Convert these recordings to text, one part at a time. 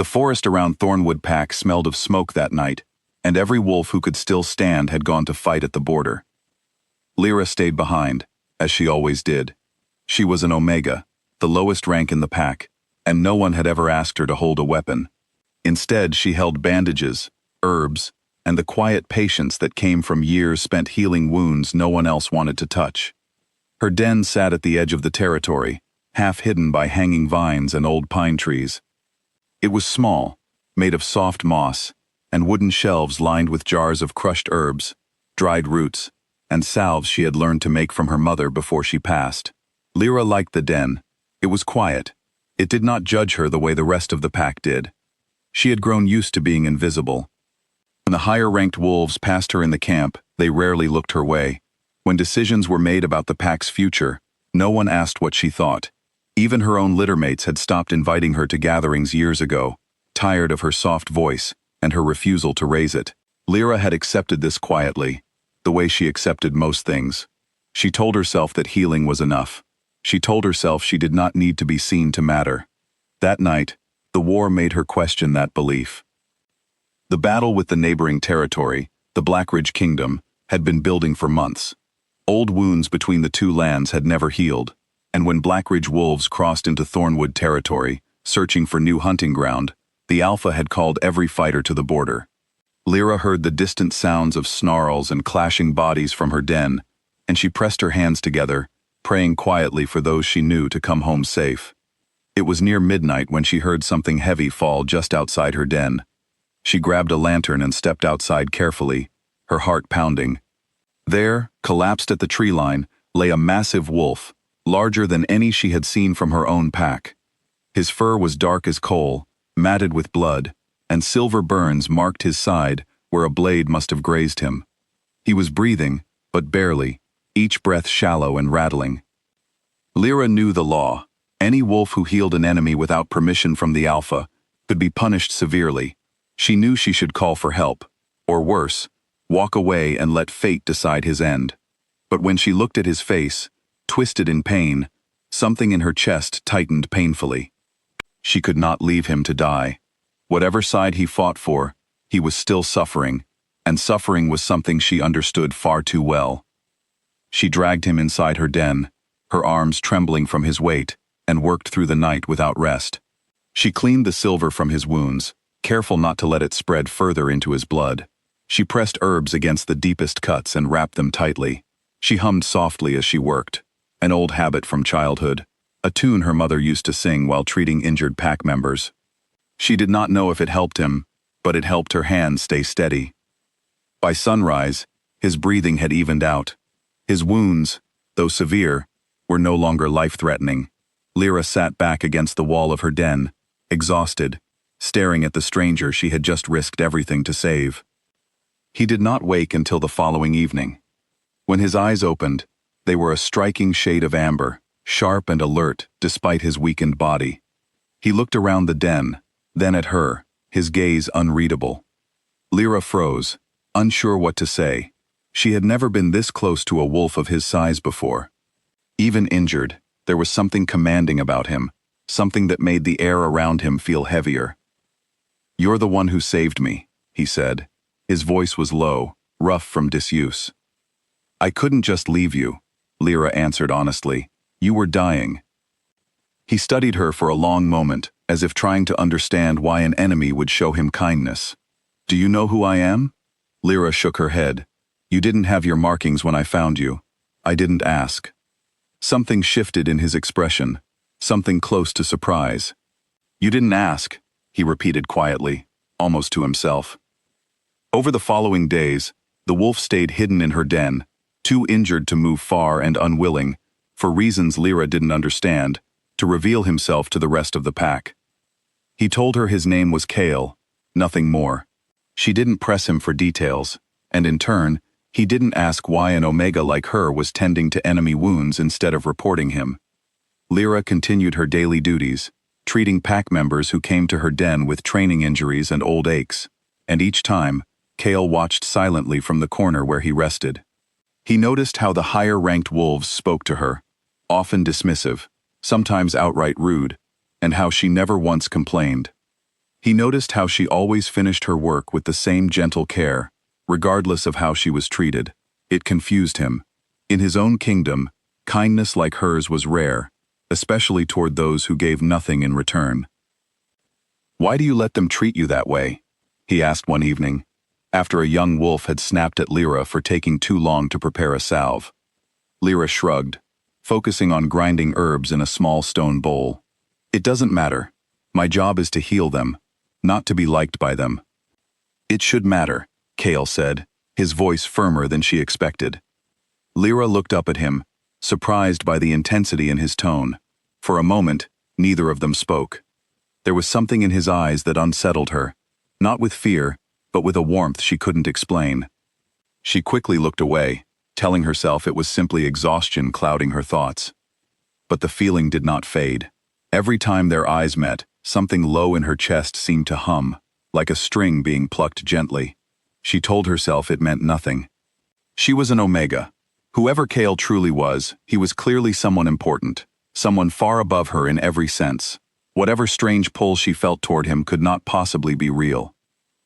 The forest around Thornwood Pack smelled of smoke that night, and every wolf who could still stand had gone to fight at the border. Lyra stayed behind, as she always did. She was an Omega, the lowest rank in the pack, and no one had ever asked her to hold a weapon. Instead, she held bandages, herbs, and the quiet patience that came from years spent healing wounds no one else wanted to touch. Her den sat at the edge of the territory, half hidden by hanging vines and old pine trees. It was small, made of soft moss, and wooden shelves lined with jars of crushed herbs, dried roots, and salves she had learned to make from her mother before she passed. Lyra liked the den. It was quiet. It did not judge her the way the rest of the pack did. She had grown used to being invisible. When the higher-ranked wolves passed her in the camp, they rarely looked her way. When decisions were made about the pack's future, no one asked what she thought. Even her own littermates had stopped inviting her to gatherings years ago, tired of her soft voice and her refusal to raise it. Lyra had accepted this quietly, the way she accepted most things. She told herself that healing was enough. She told herself she did not need to be seen to matter. That night, the war made her question that belief. The battle with the neighboring territory, the Blackridge Kingdom, had been building for months. Old wounds between the two lands had never healed, and when Blackridge wolves crossed into Thornwood territory, searching for new hunting ground, the Alpha had called every fighter to the border. Lyra heard the distant sounds of snarls and clashing bodies from her den, and she pressed her hands together, praying quietly for those she knew to come home safe. It was near midnight when she heard something heavy fall just outside her den. She grabbed a lantern and stepped outside carefully, her heart pounding. There, collapsed at the tree line, lay a massive wolf, larger than any she had seen from her own pack. His fur was dark as coal, matted with blood, and silver burns marked his side where a blade must have grazed him. He was breathing, but barely, each breath shallow and rattling. Lyra knew the law. Any wolf who healed an enemy without permission from the Alpha could be punished severely. She knew she should call for help, or worse, walk away and let fate decide his end. But when she looked at his face, twisted in pain, something in her chest tightened painfully. She could not leave him to die. Whatever side he fought for, he was still suffering, and suffering was something she understood far too well. She dragged him inside her den, her arms trembling from his weight, and worked through the night without rest. She cleaned the silver from his wounds, careful not to let it spread further into his blood. She pressed herbs against the deepest cuts and wrapped them tightly. She hummed softly as she worked, an old habit from childhood, a tune her mother used to sing while treating injured pack members. She did not know if it helped him, but it helped her hands stay steady. By sunrise, his breathing had evened out. His wounds, though severe, were no longer life-threatening. Lyra sat back against the wall of her den, exhausted, staring at the stranger she had just risked everything to save. He did not wake until the following evening. When his eyes opened, they were a striking shade of amber, sharp and alert despite his weakened body. He looked around the den, then at her, his gaze unreadable. Lyra froze, unsure what to say. She had never been this close to a wolf of his size before. Even injured, there was something commanding about him, something that made the air around him feel heavier. "You're the one who saved me," he said. His voice was low, rough from disuse. "I couldn't just leave you," Lyra answered honestly. "You were dying." He studied her for a long moment, as if trying to understand why an enemy would show him kindness. "Do you know who I am?" Lyra shook her head. "You didn't have your markings when I found you. I didn't ask." Something shifted in his expression, something close to surprise. "You didn't ask," he repeated quietly, almost to himself. Over the following days, the wolf stayed hidden in her den, too injured to move far and unwilling, for reasons Lyra didn't understand, to reveal himself to the rest of the pack. He told her his name was Kale, nothing more. She didn't press him for details, and in turn, he didn't ask why an Omega like her was tending to enemy wounds instead of reporting him. Lyra continued her daily duties, treating pack members who came to her den with training injuries and old aches, and each time, Kale watched silently from the corner where he rested. He noticed how the higher-ranked wolves spoke to her, often dismissive, sometimes outright rude, and how she never once complained. He noticed how she always finished her work with the same gentle care, regardless of how she was treated. It confused him. In his own kingdom, kindness like hers was rare, especially toward those who gave nothing in return. "Why do you let them treat you that way?" he asked one evening, after a young wolf had snapped at Lyra for taking too long to prepare a salve. Lyra shrugged, focusing on grinding herbs in a small stone bowl. "It doesn't matter. My job is to heal them, not to be liked by them." "It should matter," Kale said, his voice firmer than she expected. Lyra looked up at him, surprised by the intensity in his tone. For a moment, neither of them spoke. There was something in his eyes that unsettled her, not with fear, but with a warmth she couldn't explain. She quickly looked away, telling herself it was simply exhaustion clouding her thoughts. But the feeling did not fade. Every time their eyes met, something low in her chest seemed to hum, like a string being plucked gently. She told herself it meant nothing. She was an Omega. Whoever Kale truly was, he was clearly someone important, someone far above her in every sense. Whatever strange pull she felt toward him could not possibly be real.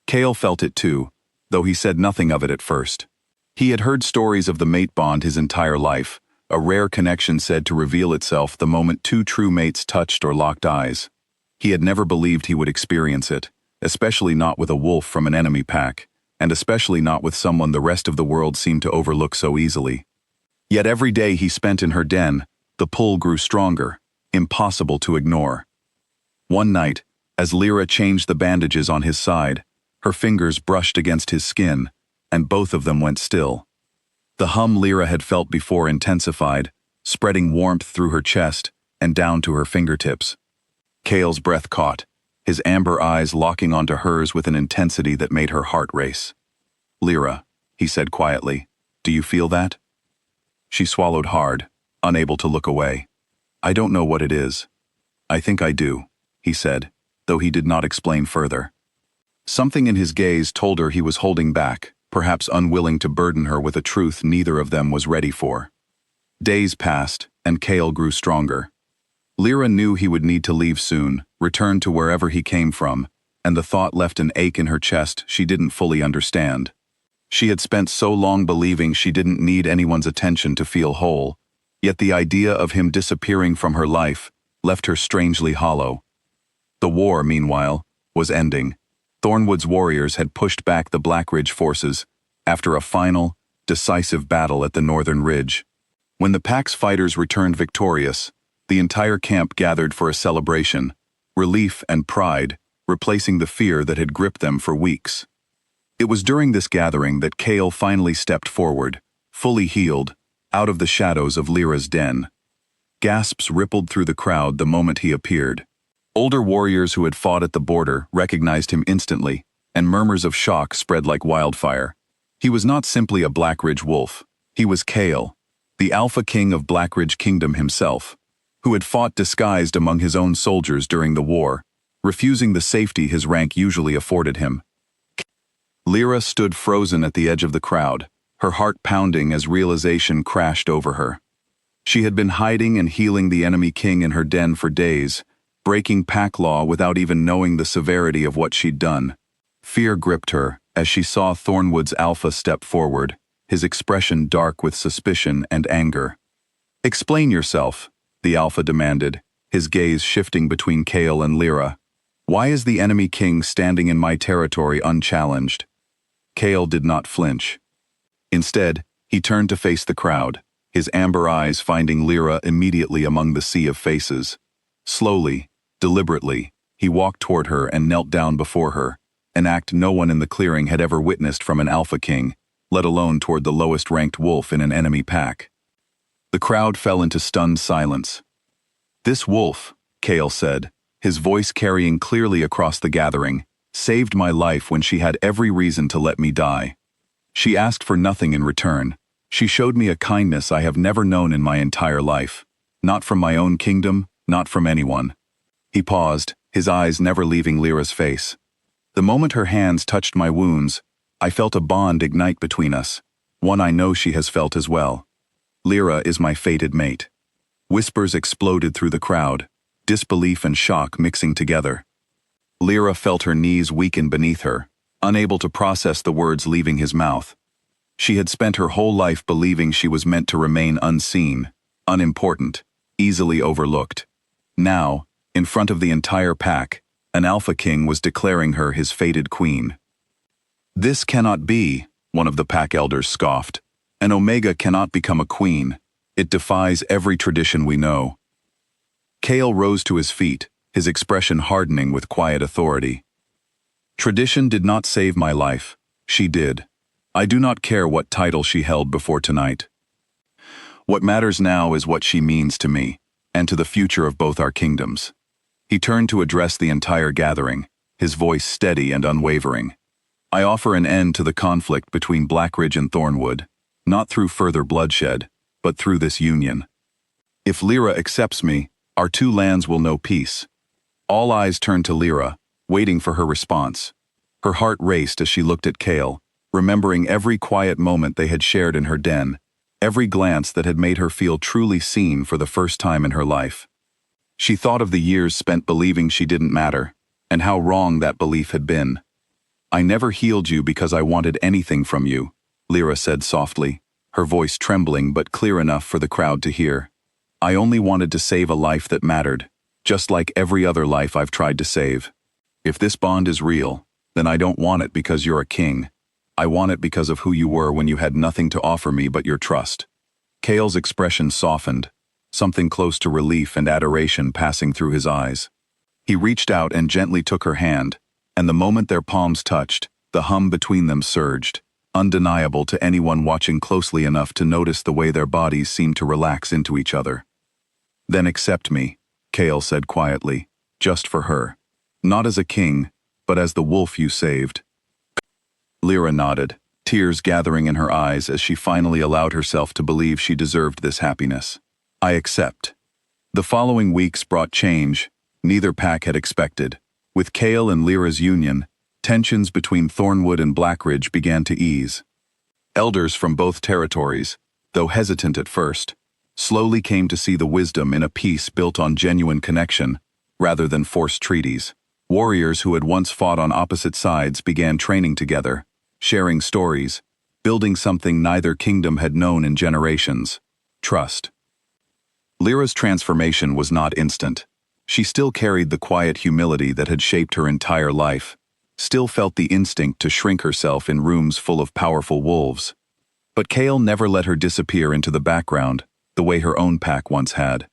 Kale felt it too, though he said nothing of it at first. He had heard stories of the mate bond his entire life, a rare connection said to reveal itself the moment two true mates touched or locked eyes. He had never believed he would experience it, especially not with a wolf from an enemy pack, and especially not with someone the rest of the world seemed to overlook so easily. Yet every day he spent in her den, the pull grew stronger, impossible to ignore. One night, as Lyra changed the bandages on his side, her fingers brushed against his skin, and both of them went still. The hum Lyra had felt before intensified, spreading warmth through her chest and down to her fingertips. Kale's breath caught, his amber eyes locking onto hers with an intensity that made her heart race. "Lyra," he said quietly, "do you feel that?" She swallowed hard, unable to look away. "I don't know what it is. I think I do," he said, though he did not explain further. Something in his gaze told her he was holding back, perhaps unwilling to burden her with a truth neither of them was ready for. Days passed, and Kale grew stronger. Lyra knew he would need to leave soon, return to wherever he came from, and the thought left an ache in her chest she didn't fully understand. She had spent so long believing she didn't need anyone's attention to feel whole, yet the idea of him disappearing from her life left her strangely hollow. The war, meanwhile, was ending. Thornwood's warriors had pushed back the Blackridge forces after a final, decisive battle at the northern ridge. When the pack's fighters returned victorious, the entire camp gathered for a celebration, relief and pride replacing the fear that had gripped them for weeks. It was during this gathering that Kale finally stepped forward, fully healed, out of the shadows of Lyra's den. Gasps rippled through the crowd the moment he appeared. Older warriors who had fought at the border recognized him instantly, and murmurs of shock spread like wildfire. He was not simply a Blackridge wolf. He was Kale, the Alpha King of Blackridge Kingdom himself, who had fought disguised among his own soldiers during the war, refusing the safety his rank usually afforded him. Lyra stood frozen at the edge of the crowd, her heart pounding as realization crashed over her. She had been hiding and healing the enemy king in her den for days, breaking pack law without even knowing the severity of what she'd done. Fear gripped her as she saw Thornwood's Alpha step forward, his expression dark with suspicion and anger. "Explain yourself," the Alpha demanded, his gaze shifting between Kale and Lyra. "Why is the enemy king standing in my territory unchallenged?" Kale did not flinch. Instead, he turned to face the crowd, his amber eyes finding Lyra immediately among the sea of faces. Slowly, deliberately, he walked toward her and knelt down before her, an act no one in the clearing had ever witnessed from an Alpha King, let alone toward the lowest-ranked wolf in an enemy pack. The crowd fell into stunned silence. "This wolf," Kale said, his voice carrying clearly across the gathering, "saved my life when she had every reason to let me die. She asked for nothing in return. She showed me a kindness I have never known in my entire life. Not from my own kingdom, not from anyone." He paused, his eyes never leaving Lyra's face. "The moment her hands touched my wounds, I felt a bond ignite between us, one I know she has felt as well. Lyra is my fated mate." Whispers exploded through the crowd, disbelief and shock mixing together. Lyra felt her knees weaken beneath her, unable to process the words leaving his mouth. She had spent her whole life believing she was meant to remain unseen, unimportant, easily overlooked. Now, in front of the entire pack, an Alpha King was declaring her his fated queen. "This cannot be," one of the pack elders scoffed. "An Omega cannot become a queen. It defies every tradition we know." Chaol rose to his feet, his expression hardening with quiet authority. "Tradition did not save my life. She did. I do not care what title she held before tonight. What matters now is what she means to me, and to the future of both our kingdoms." He turned to address the entire gathering, his voice steady and unwavering. "I offer an end to the conflict between Blackridge and Thornwood, not through further bloodshed, but through this union. If Lyra accepts me, our two lands will know peace." All eyes turned to Lyra, waiting for her response. Her heart raced as she looked at Chaol, remembering every quiet moment they had shared in her den, every glance that had made her feel truly seen for the first time in her life. She thought of the years spent believing she didn't matter, and how wrong that belief had been. "I never healed you because I wanted anything from you," Lyra said softly, her voice trembling but clear enough for the crowd to hear. "I only wanted to save a life that mattered, just like every other life I've tried to save. If this bond is real, then I don't want it because you're a king. I want it because of who you were when you had nothing to offer me but your trust." Chaol's expression softened, something close to relief and adoration passing through his eyes. He reached out and gently took her hand, and the moment their palms touched, the hum between them surged, undeniable to anyone watching closely enough to notice the way their bodies seemed to relax into each other. "Then accept me," Chaol said quietly, "just for her. Not as a king, but as the wolf you saved." Lyra nodded, tears gathering in her eyes as she finally allowed herself to believe she deserved this happiness. "I accept." The following weeks brought change neither pack had expected. With Chaol and Lyra's union, tensions between Thornwood and Blackridge began to ease. Elders from both territories, though hesitant at first, slowly came to see the wisdom in a peace built on genuine connection, rather than forced treaties. Warriors who had once fought on opposite sides began training together, sharing stories, building something neither kingdom had known in generations: trust. Lyra's transformation was not instant. She still carried the quiet humility that had shaped her entire life, still felt the instinct to shrink herself in rooms full of powerful wolves. But Chaol never let her disappear into the background, the way her own pack once had.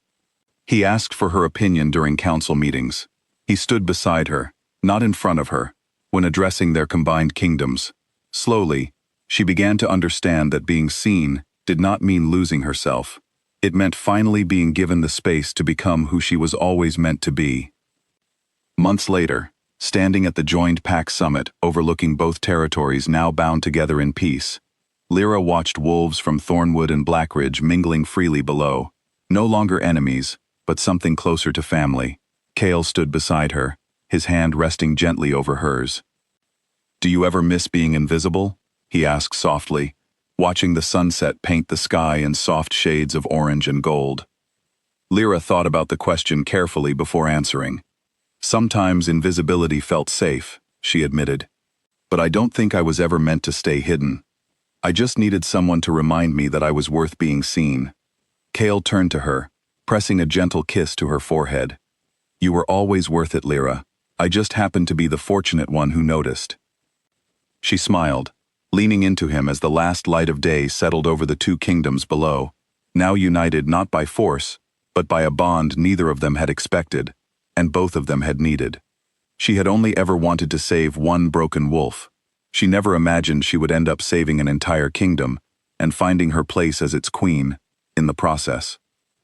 He asked for her opinion during council meetings. He stood beside her, not in front of her, when addressing their combined kingdoms. Slowly, she began to understand that being seen did not mean losing herself. It meant finally being given the space to become who she was always meant to be. Months later, standing at the joined pack summit overlooking both territories now bound together in peace, Lyra watched wolves from Thornwood and Blackridge mingling freely below, no longer enemies, but something closer to family. Chaol stood beside her, his hand resting gently over hers. "Do you ever miss being invisible?" he asked softly, watching the sunset paint the sky in soft shades of orange and gold. Lyra thought about the question carefully before answering. "Sometimes invisibility felt safe," she admitted. "But I don't think I was ever meant to stay hidden. I just needed someone to remind me that I was worth being seen." Chaol turned to her, pressing a gentle kiss to her forehead. "You were always worth it, Lyra. I just happened to be the fortunate one who noticed." She smiled, leaning into him as the last light of day settled over the two kingdoms below, now united not by force, but by a bond neither of them had expected, and both of them had needed. She had only ever wanted to save one broken wolf. She never imagined she would end up saving an entire kingdom, and finding her place as its queen, in the process.